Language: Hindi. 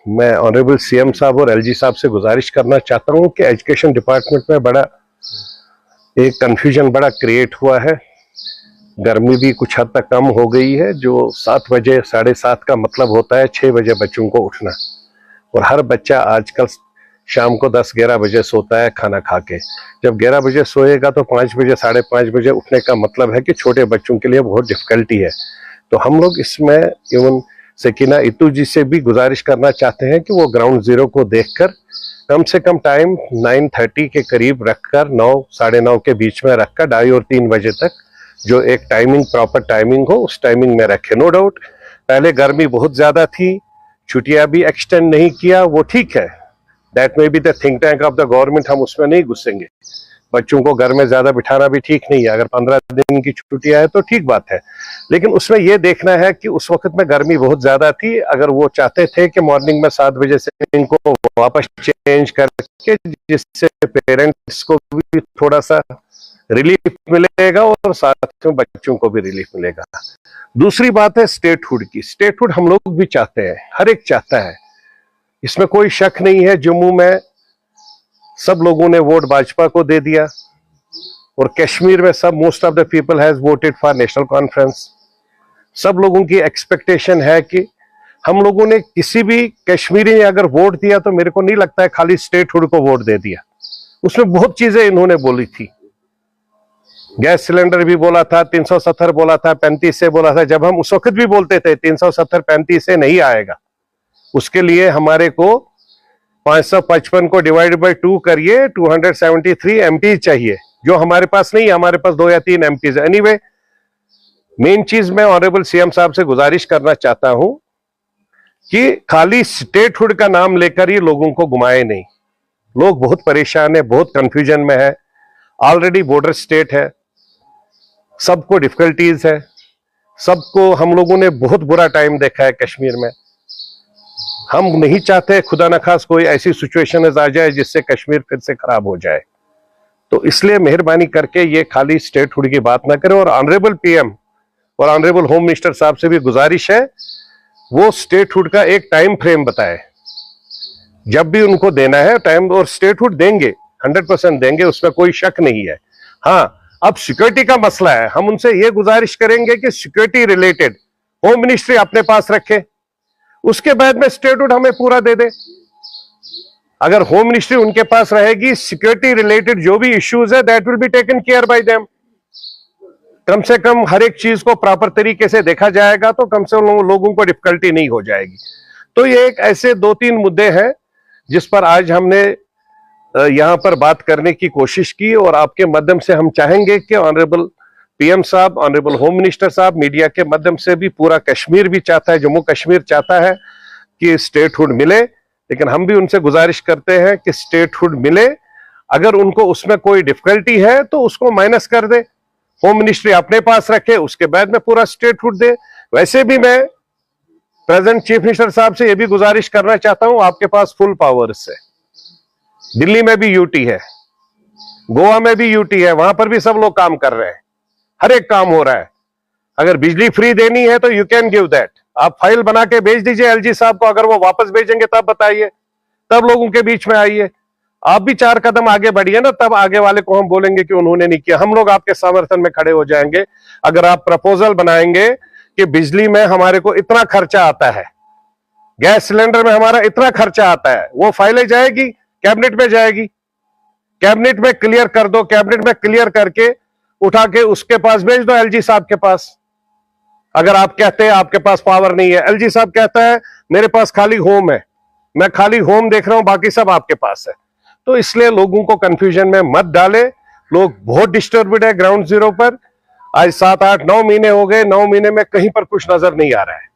मैं ऑनरेबल सीएम साहब और एलजी साहब से गुजारिश करना चाहता हूं कि एजुकेशन डिपार्टमेंट में बड़ा एक कंफ्यूजन बड़ा क्रिएट हुआ है। गर्मी भी कुछ हद तक कम हो गई है। जो 7 बजे 7:30 का मतलब होता है 6 बजे बच्चों को उठना, और हर बच्चा आजकल शाम को 10-11 बजे सोता है खाना खा के। जब 11 बजे सोएगा तो 5 बजे 5:30 बजे उठने का मतलब है कि छोटे बच्चों के लिए बहुत डिफिकल्टी है। तो हम लोग इसमें इवन सकीना इतू जी से भी गुजारिश करना चाहते हैं कि वो ग्राउंड जीरो को देखकर कम से कम टाइम 9:30 के करीब रखकर 9 साढ़े 9 के बीच में रखकर 2:30 और 3 बजे तक जो एक टाइमिंग प्रॉपर टाइमिंग हो उस टाइमिंग में रखे। नो डाउट पहले गर्मी बहुत ज्यादा थी, छुट्टियां भी एक्सटेंड नहीं किया, वो ठीक है। That may be the think tank of the government, हम उसमें नहीं घुसेंगे। बच्चों को घर में ज्यादा बिठाना भी ठीक नहीं है। अगर 15 दिन की छुट्टियां है तो ठीक बात है, लेकिन उसमें यह देखना है कि उस वक्त में गर्मी बहुत ज्यादा थी। अगर वो चाहते थे कि मॉर्निंग में 7 बजे से इनको वापस चेंज करके, जिससे पेरेंट्स को भी थोड़ा सा रिलीफ मिलेगा और साथ में बच्चों को भी रिलीफ मिलेगा। दूसरी बात है स्टेटहुड की। स्टेटहुड हम लोग भी चाहते हैं, हर एक चाहता है, इसमें कोई शक नहीं है। जम्मू में सब लोगों ने वोट भाजपा को दे दिया, और कश्मीर में सब most of the people has voted for national conference. सब लोगों की एक्सपेक्टेशन है कि हम लोगों ने किसी भी कश्मीरी ने अगर वोट दिया तो मेरे को नहीं लगता है खाली स्टेटहुड को वोट दे दिया। उसमें बहुत चीजें इन्होंने बोली थी। गैस सिलेंडर भी बोला था, 370 बोला था, 35 से बोला था। जब हम उस वक्त भी बोलते थे 370 35 से नहीं आएगा, उसके लिए हमारे को 555 को डिवाइड बाय 2 करिए, 273 एमपी चाहिए, जो हमारे पास नहीं है। हमारे पास 2 या 3 एमपी है। एनीवे, मेन चीज मैं ऑनरेबल सीएम साहब से गुजारिश करना चाहता हूं कि खाली स्टेटहुड का नाम लेकर ही लोगों को घुमाए नहीं। लोग बहुत परेशान है, बहुत कंफ्यूजन में है। ऑलरेडी बॉर्डर स्टेट है, सबको डिफिकल्टीज है, सबको हम लोगों ने बहुत बुरा टाइम देखा है कश्मीर में। हम नहीं चाहते खुदा न खास कोई ऐसी सिचुएशन आ जाए जिससे कश्मीर फिर से खराब हो जाए। तो इसलिए मेहरबानी करके ये खाली स्टेटहुड की बात ना करें। और ऑनरेबल पीएम और ऑनरेबल होम मिनिस्टर साहब से भी गुजारिश है, वो स्टेटहुड का एक टाइम फ्रेम बताए। जब भी उनको देना है टाइम, और स्टेटहुड देंगे, 100% देंगे, उसमें कोई शक नहीं है। हाँ, अब सिक्योरिटी का मसला है। हम उनसे ये गुजारिश करेंगे कि सिक्योरिटी रिलेटेड होम मिनिस्ट्री अपने पास रखे, उसके बाद में स्टेटहुड हमें पूरा दे दे। अगर होम मिनिस्ट्री उनके पास रहेगी, सिक्योरिटी रिलेटेड जो भी इश्यूज है that will be taken care by them. कम से कम हर एक चीज को प्रॉपर तरीके से देखा जाएगा तो कम से कम लोगों को डिफिकल्टी नहीं हो जाएगी। तो ये एक ऐसे 2-3 मुद्दे हैं जिस पर आज हमने यहां पर बात करने की कोशिश की, और आपके माध्यम से हम चाहेंगे कि ऑनरेबल पीएम साहब, ऑनरेबल होम मिनिस्टर साहब, मीडिया के माध्यम से भी पूरा कश्मीर भी चाहता है, जम्मू कश्मीर चाहता है कि स्टेटहुड मिले। लेकिन हम भी उनसे गुजारिश करते हैं कि स्टेटहुड मिले। अगर उनको उसमें कोई डिफिकल्टी है तो उसको माइनस कर दे, होम मिनिस्ट्री अपने पास रखे, उसके बाद में पूरा स्टेटहुड दे। वैसे भी मैं प्रेजेंट चीफ मिनिस्टर साहब से यह भी गुजारिश करना चाहता हूं, आपके पास फुल पावर्स है। दिल्ली में भी यूटी है, गोवा में भी यूटी है, वहां पर भी सब लोग काम कर रहे हैं, हर एक काम हो रहा है। अगर बिजली फ्री देनी है तो यू कैन गिव दैट। आप फाइल बना के भेज दीजिए एलजी साहब को। अगर वो वापस भेजेंगे तब बताइए, तब लोगों के बीच में आइए। आप भी 4 कदम आगे बढ़िए ना, तब आगे वाले को हम बोलेंगे कि उन्होंने नहीं किया। हम लोग आपके समर्थन में खड़े हो जाएंगे। अगर आप प्रपोजल बनाएंगे कि बिजली में हमारे को इतना खर्चा आता है, गैस सिलेंडर में हमारा इतना खर्चा आता है, वो फाइलें जाएगी, कैबिनेट में जाएगी, कैबिनेट में क्लियर कर दो। कैबिनेट में क्लियर करके उठा के उसके पास भेज दो, एलजी साहब के पास। अगर आप कहते हैं आपके पास पावर नहीं है, एलजी साहब कहता है मेरे पास खाली होम है, मैं खाली होम देख रहा हूं, बाकी सब आपके पास है। तो इसलिए लोगों को कंफ्यूजन में मत डाले। लोग बहुत डिस्टर्ब्ड है ग्राउंड जीरो पर। आज 7, 8, 9 महीने हो गए, 9 महीने में कहीं पर कुछ नजर नहीं आ रहा है।